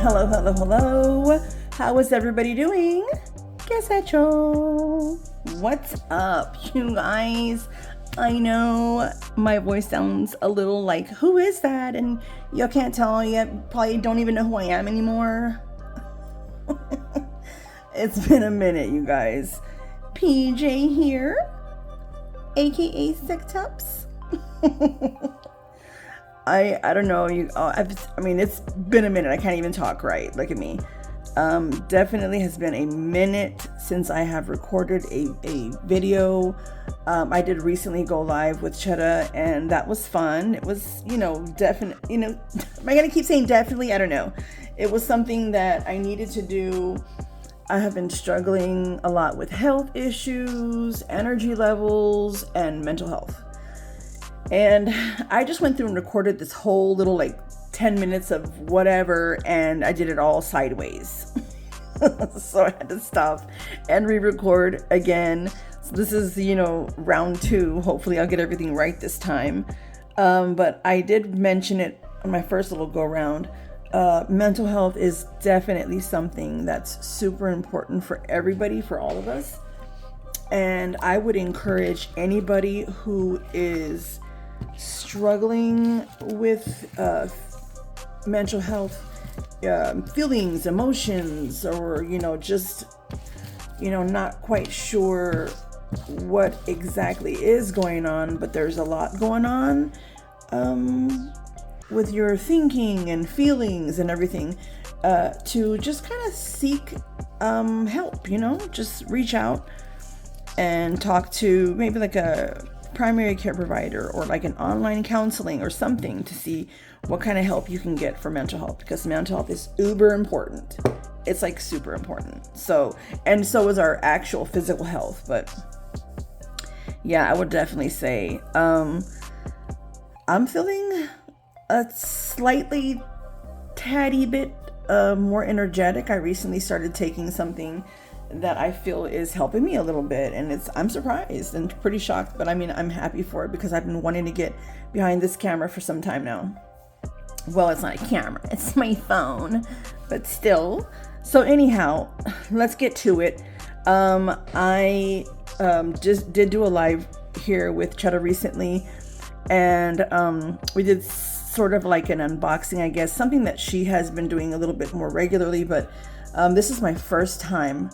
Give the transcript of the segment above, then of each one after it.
Hello, hello, hello. How is everybody doing? Guess at you. What's up, you guys? I know my voice sounds a little like, who is that? And you can't tell yet. Probably don't even know who I am anymore. It's been a minute, you guys. PJ here, aka Sick Tups. I don't know, it's been a minute. I can't even talk right. Look at me. Definitely has been a minute since I have recorded a video. I did recently go live with Chetta, and that was fun. It was, definite, am I gonna keep saying definitely? I don't know. It was something that I needed to do. I have been struggling a lot with health issues, energy levels, and mental health. And I just went through and recorded this whole little 10 minutes of whatever, and I did it all sideways. So I had to stop and re-record again. So this is, round 2. Hopefully I'll get everything right this time. But I did mention it on my first little go round. Mental health is definitely something that's super important for everybody, for all of us. And I would encourage anybody who is struggling with mental health feelings, emotions, or just not quite sure what exactly is going on, but there's a lot going on with your thinking and feelings and everything, to just kind of seek help. Just reach out and talk to maybe a primary care provider or an online counseling or something to see what kind of help you can get for mental health, because mental health is uber important. It's super important. So is our actual physical health. But yeah, I would definitely say I'm feeling a slightly tatty bit more energetic. I recently started taking something that I feel is helping me a little bit, and I'm surprised and pretty shocked, but I'm happy for it because I've been wanting to get behind this camera for some time now. Well, it's not a camera, it's my phone, but still. So anyhow, let's get to it. I just did do a live here with Chetta recently, and we did sort of an unboxing, I guess, something that she has been doing a little bit more regularly, but this is my first time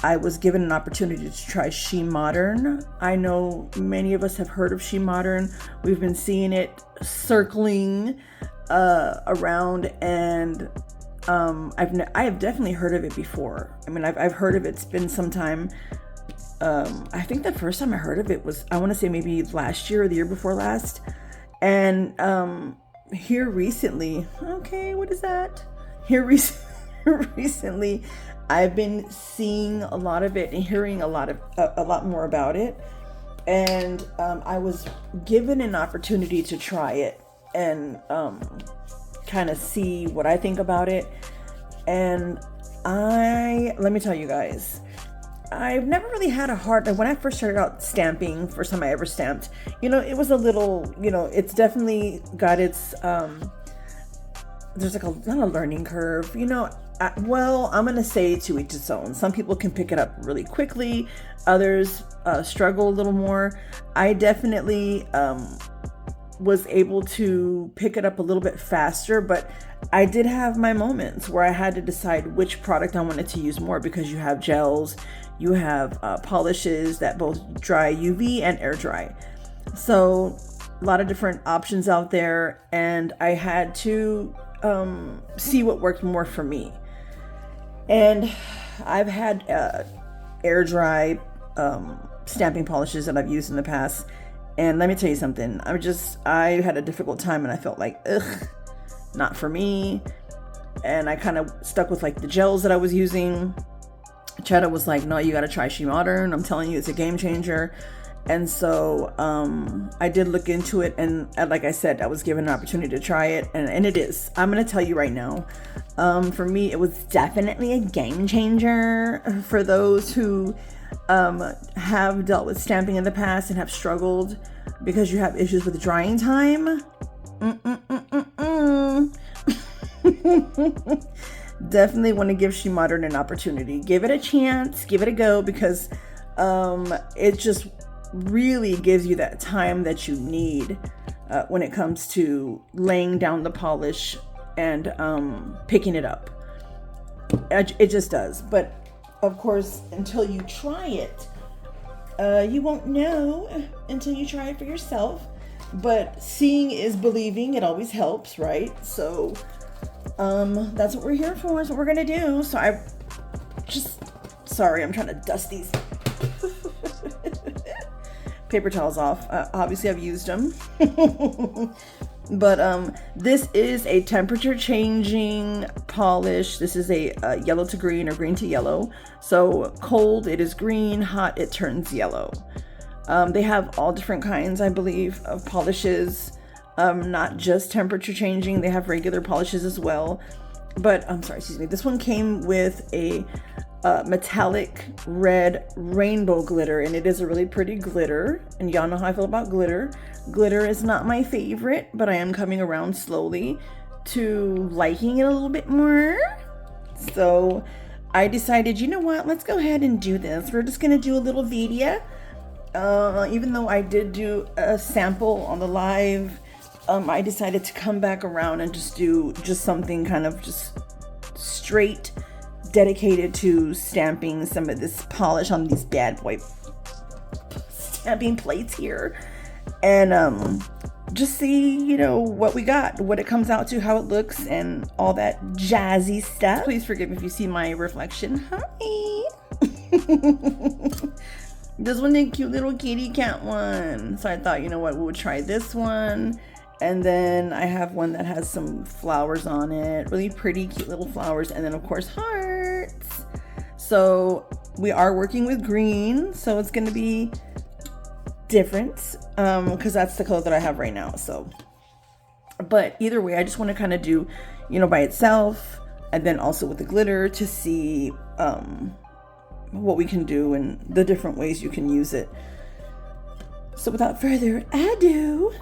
I was given an opportunity to try She Modern. I know many of us have heard of She Modern. We've been seeing it circling around, and I have definitely heard of it before. I've heard of it. It's been some time. I think the first time I heard of it was, I want to say maybe last year or the year before last. And here recently, recently, I've been seeing a lot of it and hearing a lot more about it. And I was given an opportunity to try it and kind of see what I think about it. And let me tell you guys, I've never really had a hard, when I first started out stamping, first time I ever stamped, it was a little, it's definitely got its, there's not a learning curve, well, I'm going to say to each its own. Some people can pick it up really quickly. Others struggle a little more. I definitely was able to pick it up a little bit faster, but I did have my moments where I had to decide which product I wanted to use more, because you have gels, you have polishes that both dry UV and air dry. So a lot of different options out there, and I had to see what worked more for me. And I've had air dry stamping polishes that I've used in the past, and let me tell you something, I had a difficult time, and I felt not for me. And I kind of stuck with the gels that I was using. Chetta was like, no, you got to try She Modern. I'm telling you, it's a game changer. And so I did look into it, and like I said, I was given an opportunity to try it, and it is. I'm going to tell you right now, for me, it was definitely a game changer. For those who have dealt with stamping in the past and have struggled because you have issues with drying time, Definitely want to give She Modern an opportunity. Give it a chance, give it a go, because it just really gives you that time that you need when it comes to laying down the polish and picking it up. It just does. But of course, until you try it, you won't know until you try it for yourself. But seeing is believing. It always helps, right? So that's what we're here for. That's what we're gonna do. So sorry, I'm trying to dust these paper towels off. Obviously I've used them. But this is a temperature changing polish. This is a yellow to green or green to yellow. So cold it is green, hot it turns yellow. They have all different kinds, I believe, of polishes. Not just temperature changing. They have regular polishes as well. But this one came with a metallic red rainbow glitter, and it is a really pretty glitter. And y'all know how I feel about glitter. Glitter is not my favorite, but I am coming around slowly to liking it a little bit more. So I decided, you know what, let's go ahead and do this. We're just gonna do a little video. Even though I did do a sample on the live, I decided to come back around and just do something kind of just straight dedicated to stamping some of this polish on these bad boy stamping plates here, and just see, what we got, what it comes out to, how it looks, and all that jazzy stuff. Please forgive me if you see my reflection. Hi. This one is a cute little kitty cat one, so I thought, you know what, we would try this one. And then I have one that has some flowers on it, really pretty, cute little flowers, and then of course hearts. So we are working with green, so it's going to be different, because that's the color that I have right now. So, but either way, I just want to kind of do, by itself, and then also with the glitter to see what we can do and the different ways you can use it. So without further ado,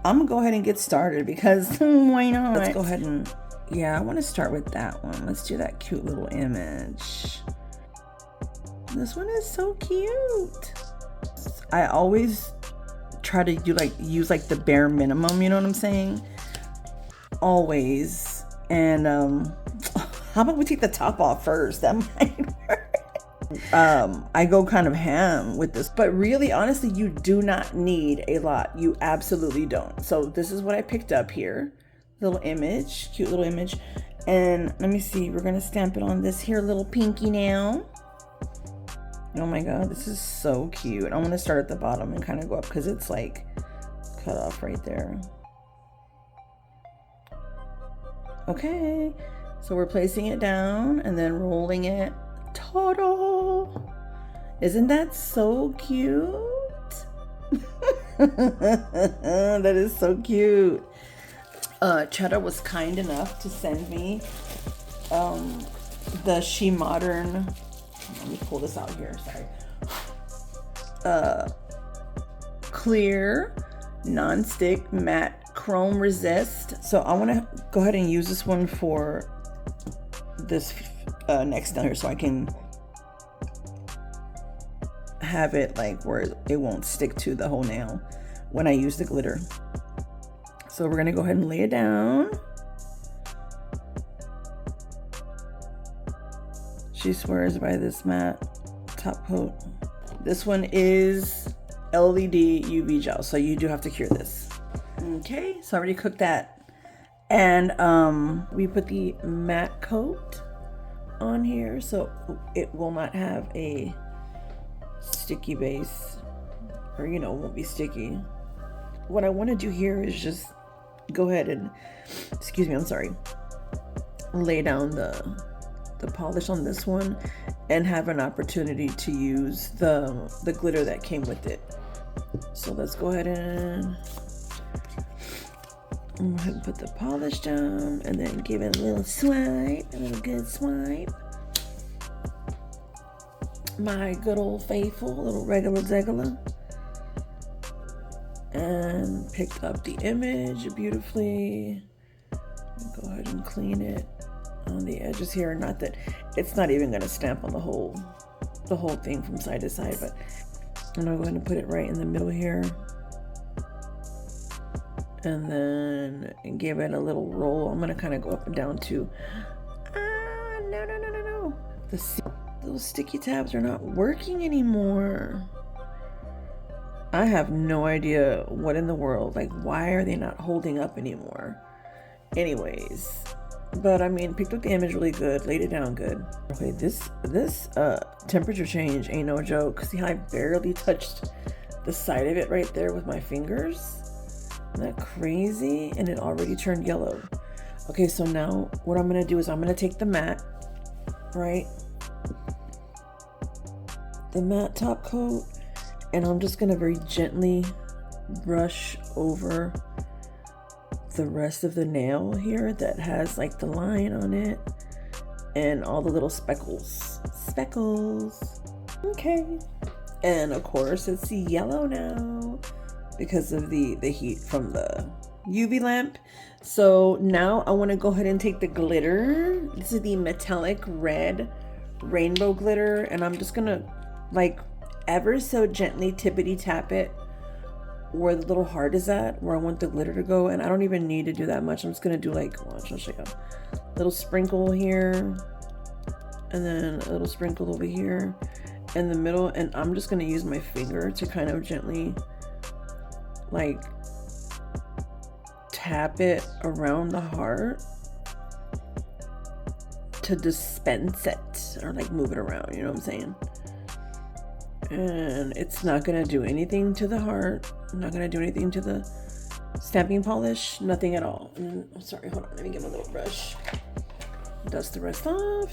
I'm gonna go ahead and get started, because why not? Let's go ahead and, I want to start with that one. Let's do that cute little image. This one is so cute. I always try to use the bare minimum, you know what I'm saying? Always. And how about we take the top off first? That might work. I go kind of ham with this, but really, honestly, you do not need a lot. You absolutely don't. So this is what I picked up here. Little image, cute little image. And let me see, we're gonna stamp it on this here little pinky now. Oh my god, this is so cute. I'm gonna start at the bottom and kind of go up, because it's like cut off right there. Okay, so we're placing it down and then rolling it. Ta-da! Isn't that so cute? That is so cute. Cheddar was kind enough to send me the She Modern. Let me pull this out here. Sorry. Clear non-stick matte chrome resist. So I want to go ahead and use this one for this next down here, so I can have it where it won't stick to the whole nail when I use the glitter. So we're gonna go ahead and lay it down. She swears by this matte top coat. This one is LED UV gel, so you do have to cure this. Okay, so I already cooked that, and we put the matte coat on here, so it will not have a sticky base, or it won't be sticky. What I want to do here is just go ahead and, lay down the polish on this one and have an opportunity to use the glitter that came with it. So let's go ahead and put the polish down and then give it a little swipe, a little good swipe. My good old faithful little regular degular. And picked up the image beautifully. Go ahead and clean it on the edges here. Not that it's not even going to stamp on the whole thing from side to side, but I'm going to put it right in the middle here, and then give it a little roll. I'm going to kind of go up and down too. No. Those sticky tabs are not working anymore. I have no idea what in the world, like, why are they not holding up anymore? Anyways, but I mean, picked up the image really good, laid it down good. Okay, this temperature change ain't no joke. See how I barely touched the side of it right there with my fingers? Isn't that crazy? And it already turned yellow. Okay, so now what I'm gonna do is I'm gonna take the matte, right? The matte top coat, and I'm just gonna very gently brush over the rest of the nail here that has like the line on it and all the little speckles. Okay. And of course it's yellow now because of the heat from the UV lamp. So now I want to go ahead and take the glitter. This is the metallic red rainbow glitter, and I'm just gonna like ever so gently tippity tap it where the little heart is at, where I want the glitter to go. And I don't even need to do that much. I'm just gonna do like, watch, I'll show you, a little sprinkle here, and then a little sprinkle over here in the middle. And I'm just gonna use my finger to kind of gently like tap it around the heart to dispense it, or like move it around, you know what I'm saying? And it's not gonna do anything to the heart, not gonna do anything to the stamping polish, nothing at all. And I'm sorry, hold on, let me get my little brush, dust the rest off.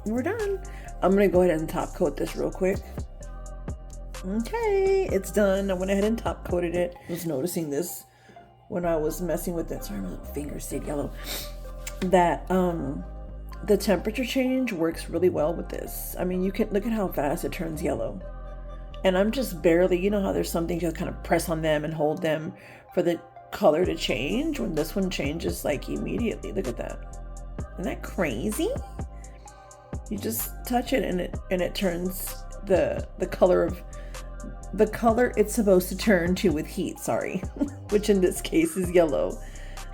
We're done. I'm gonna go ahead and top coat this real quick. Okay, it's done. I went ahead and top coated it. I was noticing this when I was messing with it. Sorry, my little finger stayed yellow. That the temperature change works really well with this. I mean, you can look at how fast it turns yellow. And I'm just barely, you know how there's some things you kind of press on them and hold them for the color to change, when this one changes like immediately. Look at that. Isn't that crazy? You just touch it and it turns the color it's supposed to turn to with heat, sorry, which in this case is yellow.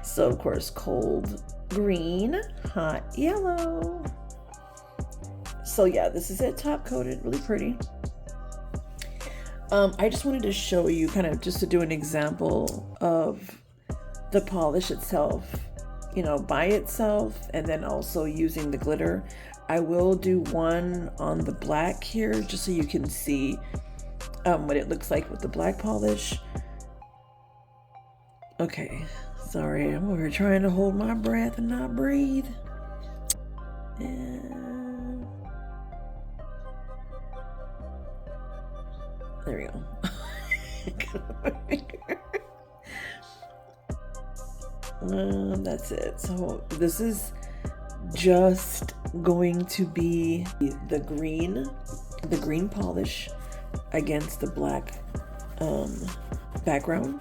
So of course, cold green, hot yellow. So yeah, this is it, top coated, really pretty. I just wanted to show you, kind of just to do an example of the polish itself, you know, by itself, and then also using the glitter. I will do one on the black here just so you can see what it looks like with the black polish. Okay, sorry, I'm over here trying to hold my breath and not breathe. And there we go. That's it. So this is just going to be the green polish against the black background,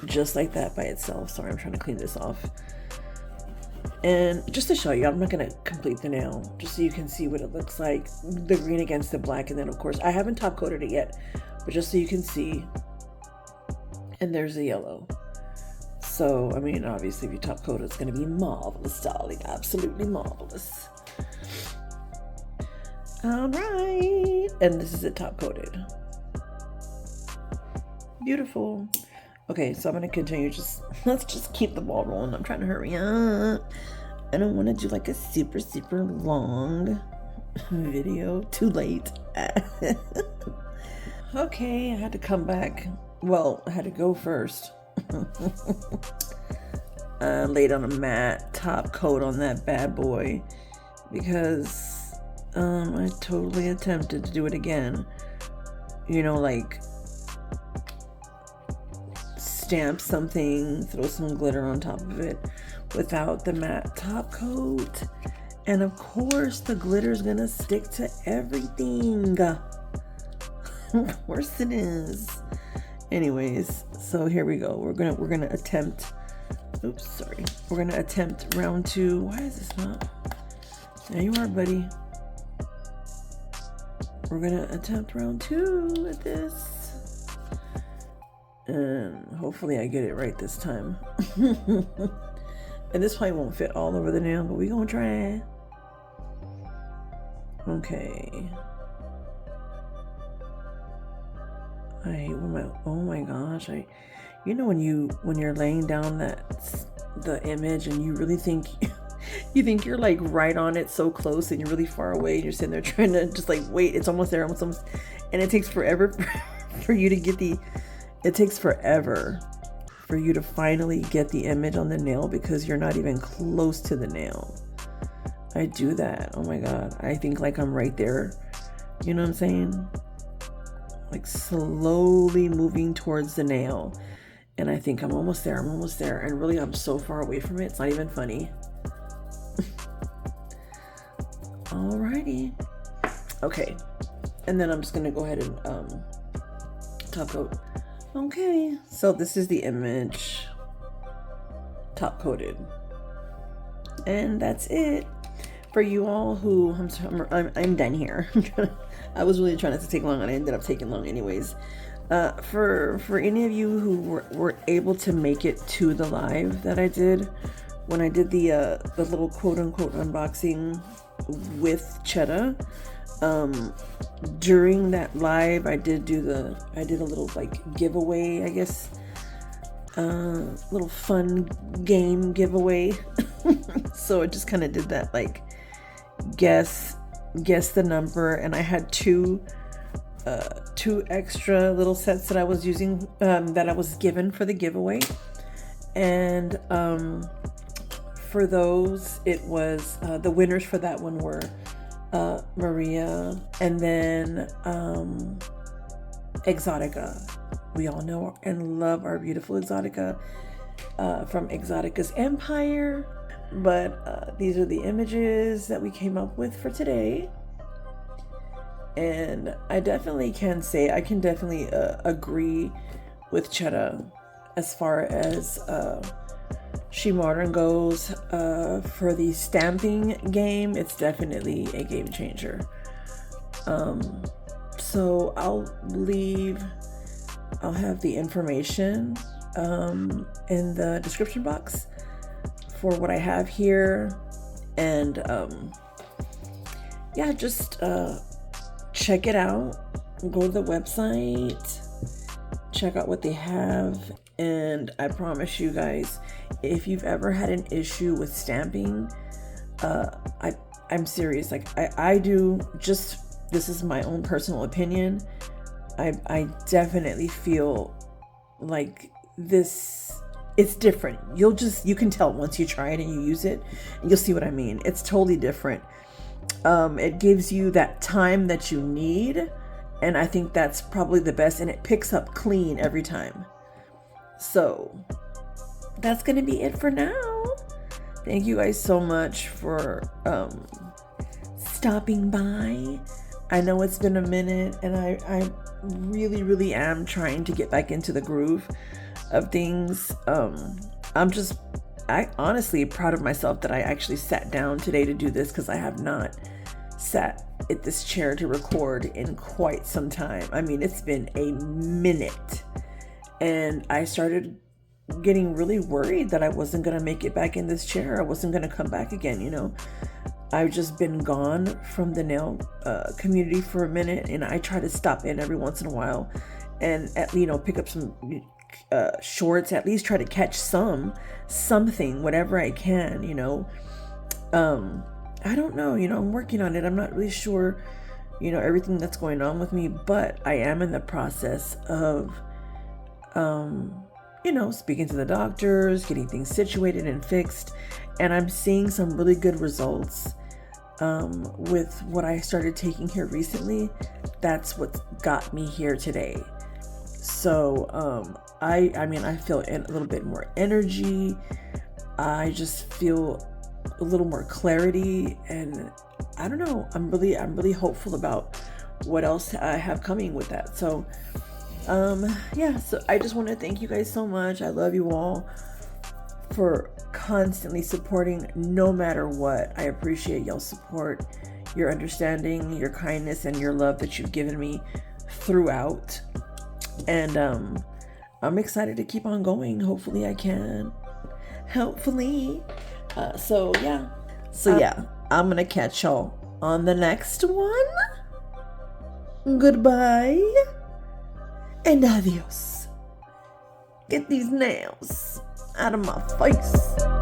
just like that by itself. Sorry, I'm trying to clean this off. And just to show you, I'm not going to complete the nail, just so you can see what it looks like, the green against the black. And then of course I haven't top coated it yet, but just so you can see. And there's the yellow. So I mean, obviously if you top coat it, it's going to be marvelous, darling, absolutely marvelous. All right, and this is it top coated. Beautiful. Okay, so I'm gonna continue. Let's just keep the ball rolling. I'm trying to hurry up. I don't want to do like a super long video. Too late. Okay, I had to come back. Well, I had to go first. Laid on a matte top coat on that bad boy because I totally attempted to do it again. You know, like stamp something, throw some glitter on top of it without the matte top coat. And of course the glitter's gonna stick to everything. Of course it is. Anyways, so here we go. We're gonna attempt Oops, sorry. We're gonna attempt round 2. Why is this not? There you are, buddy. We're gonna attempt round 2 at this. And hopefully I get it right this time. And this probably won't fit all over the nail, but we're gonna try. Okay. I hate when my, oh my gosh, you know when you're laying down the image and you really think you think you're like right on it, so close, and you're really far away, and you're sitting there trying to just like wait, it's almost there, almost, and it takes forever for you to get it takes forever for you to finally get the image on the nail because you're not even close to the nail. I do that. Oh my God. I think like I'm right there. You know what I'm saying? Like slowly moving towards the nail. And I think I'm almost there. And really, I'm so far away from it. It's not even funny. Alrighty. Okay. And then I'm just going to go ahead and top coat. Okay. So this is the image top coated. And that's it. For you all who, I'm done here. I was really trying not to take long, and I ended up taking long anyways. For any of you who were able to make it to the live that I did, when I did the little quote unquote unboxing with Chetta, during that live, I did a little like giveaway, I guess, little fun game giveaway. So I just kind of did that, like guess the number, and I had two extra little sets that I was using, that I was given for the giveaway. And for those, it was the winners for that one were Maria, and then Exotica. We all know and love our beautiful Exotica from Exotica's Empire. But these are the images that we came up with for today. And I definitely can say, I can definitely agree with Chetta as far as She Modern goes. For the stamping game, it's definitely a game changer. So I'll have the information in the description box for what I have here. And yeah, just check it out. Go to the website, check out what they have. And I promise you guys, if you've ever had an issue with stamping, I'm serious. Like I do, just, this is my own personal opinion. I definitely feel like this, it's different. You can tell once you try it and you use it, and you'll see what I mean. It's totally different. It gives you that time that you need, and I think that's probably the best, and it picks up clean every time. So that's gonna be it for now. Thank you guys so much for stopping by. I know it's been a minute, and I really am trying to get back into the groove of things. I honestly proud of myself that I actually sat down today to do this, because I have not sat at this chair to record in quite some time. I mean, it's been a minute, and I started getting really worried that I wasn't going to make it back in this chair. I wasn't going to come back again, you know. I've just been gone from the nail community for a minute, and I try to stop in every once in a while and pick up some shorts, at least try to catch something, whatever I can, you know. I don't know, you know, I'm working on it. I'm not really sure, you know, everything that's going on with me, but I am in the process of, speaking to the doctors, getting things situated and fixed, and I'm seeing some really good results with what I started taking here recently. That's what got me here today. So I feel a little bit more energy. I just feel a little more clarity, and I don't know, I'm really hopeful about what else I have coming with that. So so I just want to thank you guys so much. I love you all. for constantly supporting no matter what. I appreciate y'all's support, your understanding, your kindness, and your love that you've given me throughout. And I'm excited to keep on going. Hopefully I can. Hopefully. So yeah, I'm gonna catch y'all on the next one. Goodbye and adios. Get these nails out of my face.